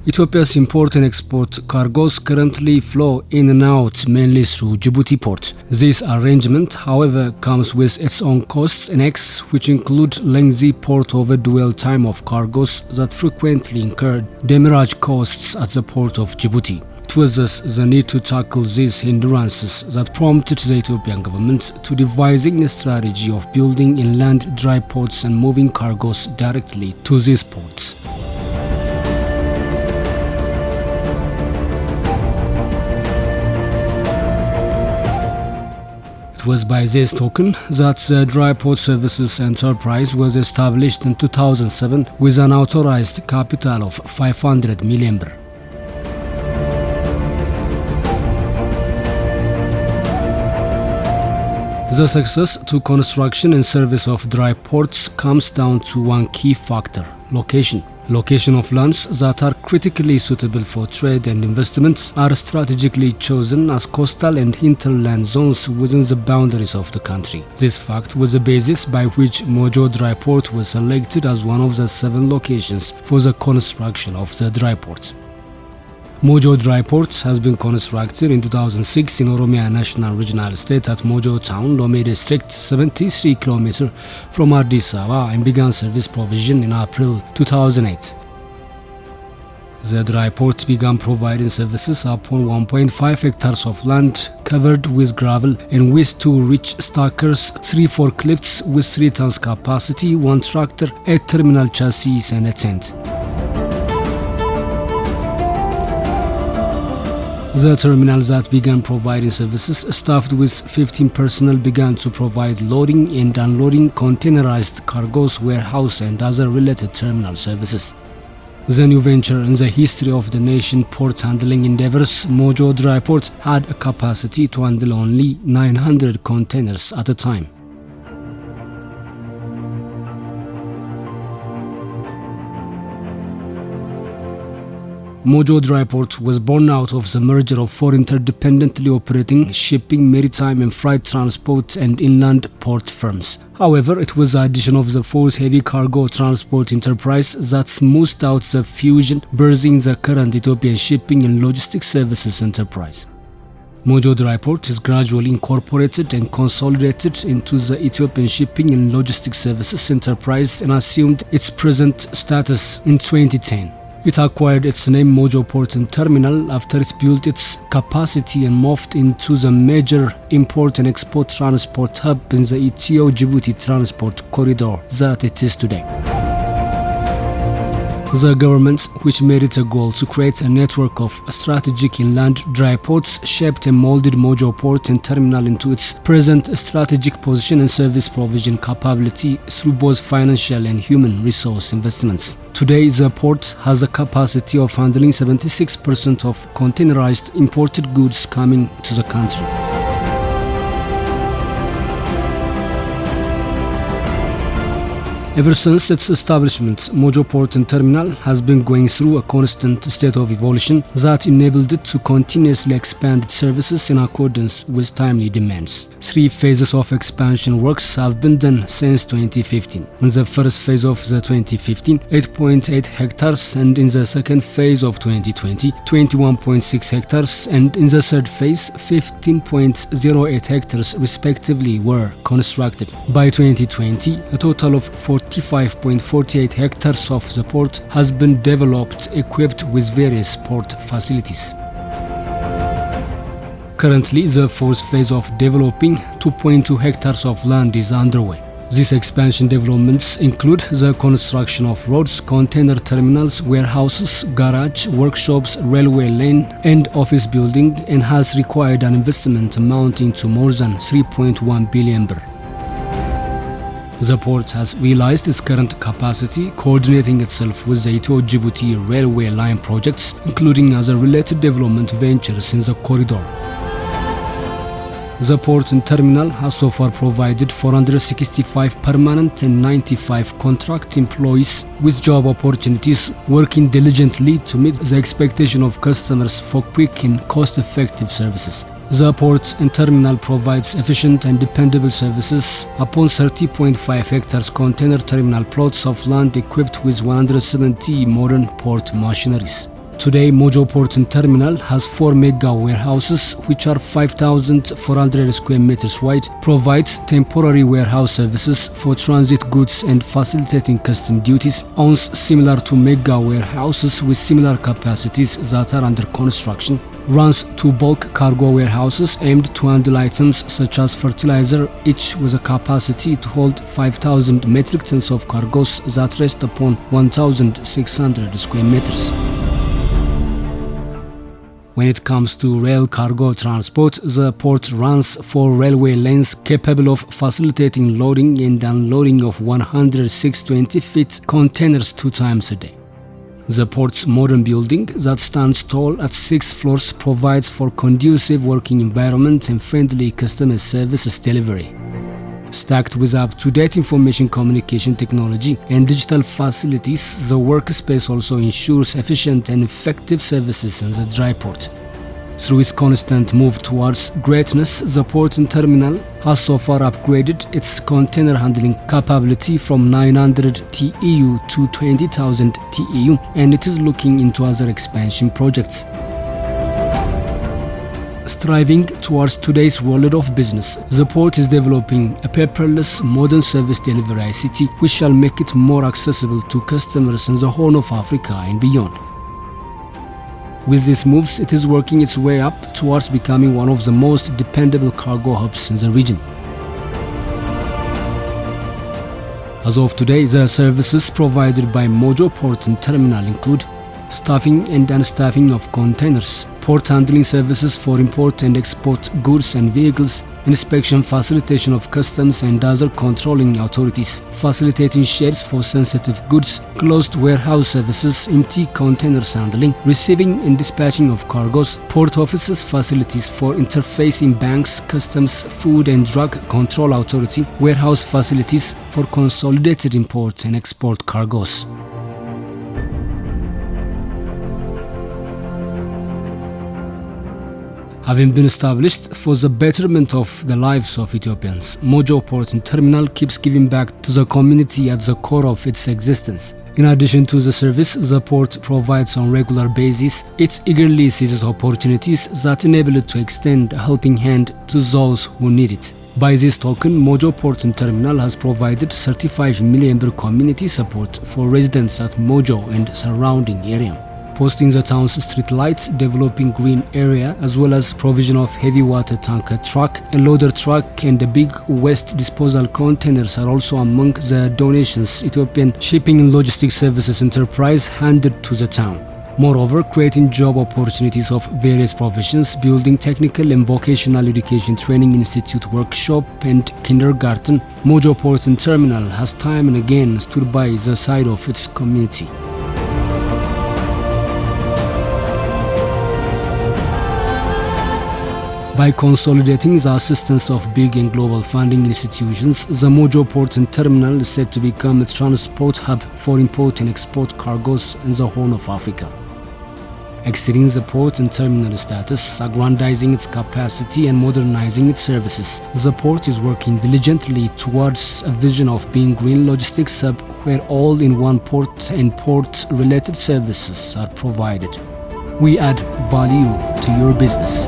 Ethiopia's import and export cargoes currently flow in and out mainly through Djibouti port. This arrangement, however, comes with its own costs and risks, which include lengthy port over dwell time of cargoes that frequently incur demurrage costs at the port of Djibouti. It was thus the need to tackle these hindrances that prompted the Ethiopian government to devising a strategy of building inland dry ports and moving cargoes directly to these ports. It was by this token that the Dry Port Services Enterprise was established in 2007 with an authorized capital of 500 million birr. The success to construction and service of dry ports comes down to one key factor: location. Location of lands that are critically suitable for trade and investment are strategically chosen as coastal and hinterland zones within the boundaries of the country. This fact was the basis by which Modjo Dry Port was selected as one of the 7 locations for the construction of the dry port. Modjo Dry Port has been constructed in 2006 in Oromia National Regional Estate at Modjo Town, Lome District, 73 km from Addis Ababa, and began service provision in April 2008. The dry port began providing services upon 1.5 hectares of land covered with gravel and with 2 reach stackers, 3 forklifts with 3 tons capacity, 1 tractor, 8 terminal chassis and a tent. The terminal that began providing services, staffed with 15 personnel, began to provide loading and unloading containerized cargoes, warehouse and other related terminal services. The new venture in the history of the nation port handling endeavors, Modjo Dry Port had a capacity to handle only 900 containers at a time. Modjo Dry Port was born out of the merger of 4 interdependently operating shipping, maritime and freight transport and inland port firms. However, it was the addition of the 4th heavy cargo transport enterprise that smoothed out the fusion, birthing the current Ethiopian Shipping and Logistics Services Enterprise. Modjo Dry Port is gradually incorporated and consolidated into the Ethiopian Shipping and Logistics Services Enterprise and assumed its present status in 2010. It acquired its name Modjo Port and Terminal after it built its capacity and morphed into the major import and export transport hub in the Ethio-Djibouti transport corridor that it is today. The government, which made it a goal to create a network of strategic inland dry ports, shaped and molded Modjo Port and Terminal into its present strategic position and service provision capability through both financial and human resource investments. Today, the port has a capacity of handling 76% of containerized imported goods coming to the country. Ever since its establishment, Modjo Port and Terminal has been going through a constant state of evolution that enabled it to continuously expand its services in accordance with timely demands. 3 phases of expansion works have been done since 2015. In the first phase of the 2015, 8.8 hectares, and in the second phase of 2020, 21.6 hectares, and in the third phase, 15.08 hectares respectively were constructed. By 2020, a total of 45.48 hectares of the port has been developed, equipped with various port facilities. Currently, the 4th phase of developing 2.2 hectares of land is underway. These expansion developments include the construction of roads, container terminals, warehouses, garage, workshops, railway lane, and office building, and has required an investment amounting to more than 3.1 billion birr. The port has realized its current capacity, coordinating itself with the Ethio-Djibouti railway line projects, including other related development ventures in the corridor. The port and terminal has so far provided 465 permanent and 95 contract employees with job opportunities, working diligently to meet the expectation of customers for quick and cost-effective services. The port and terminal provides efficient and dependable services upon 30.5 hectares container terminal plots of land equipped with 170 modern port machineries. Today, Modjo Port and Terminal has 4 mega warehouses, which are 5,400 square meters wide, provides temporary warehouse services for transit goods and facilitating custom duties, owns similar to mega warehouses with similar capacities that are under construction, runs 2 bulk cargo warehouses aimed to handle items such as fertilizer, each with a capacity to hold 5,000 metric tons of cargoes that rest upon 1,600 square meters. When it comes to rail cargo transport, the port runs 4 railway lanes capable of facilitating loading and unloading of 106-20-feet containers 2 times a day. The port's modern building that stands tall at 6 floors provides for conducive working environment and friendly customer services delivery. Stacked with up-to-date information communication technology and digital facilities, the workspace also ensures efficient and effective services in the dry port. Through its constant move towards greatness, the port and terminal has so far upgraded its container handling capability from 900 TEU to 20,000 TEU, and it is looking into other expansion projects. Striving towards today's world of business, the port is developing a paperless modern service delivery ICT which shall make it more accessible to customers in the Horn of Africa and beyond. With these moves, it is working its way up towards becoming one of the most dependable cargo hubs in the region. As of today, the services provided by Modjo Port and Terminal include staffing and unstaffing of containers, port handling services for import and export goods and vehicles, inspection facilitation of customs and other controlling authorities, facilitating sheds for sensitive goods, closed warehouse services, empty containers handling, receiving and dispatching of cargoes, port offices, facilities for interfacing banks, customs, food and drug control authority, warehouse facilities for consolidated import and export cargoes. Having been established for the betterment of the lives of Ethiopians, Modjo Port and Terminal keeps giving back to the community at the core of its existence. In addition to the service the port provides on a regular basis, it eagerly seizes opportunities that enable it to extend a helping hand to those who need it. By this token, Modjo Port and Terminal has provided 35 million birr community support for residents at Modjo and surrounding area, posting the town's street lights, developing green area, as well as provision of heavy water tanker truck, a loader truck and a big waste disposal containers are also among the donations Ethiopian Shipping and Logistics Services Enterprise handed to the town. Moreover, creating job opportunities of various professions, building technical and vocational education training institute, workshop and kindergarten, Modjo Port and Terminal has time and again stood by the side of its community. By consolidating the assistance of big and global funding institutions, the Modjo Port and Terminal is set to become a transport hub for import and export cargoes in the Horn of Africa. Exceeding the port and terminal status, aggrandizing its capacity and modernizing its services, the port is working diligently towards a vision of being green logistics hub where all-in-one port and port-related services are provided. We add value to your business.